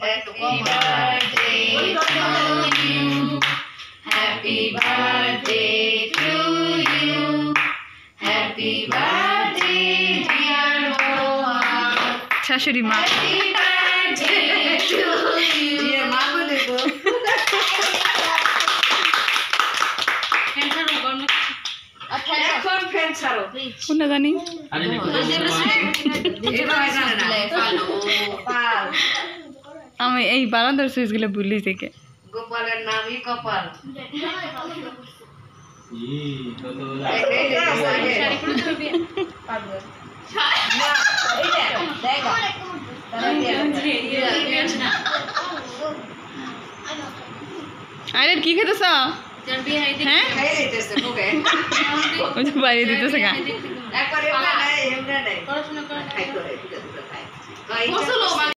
Happy birthday to you. Happy birthday, dear Moha. শাশুড়ি মা। Happy birthday to you. Dear মা বলে গো। এখন ফ্যান ছাড়ো। কোনটা জানি? আমি এই বারান্দার সুইচগুলো ভুলি থেকে। গোপালের নামই কপাল। আরে কি খেতেছ? হ্যাঁ বাইরে দিতেছে গা। একবার এমনি নাই, এমনি নাই। পড়াশোনা করে খাই করে।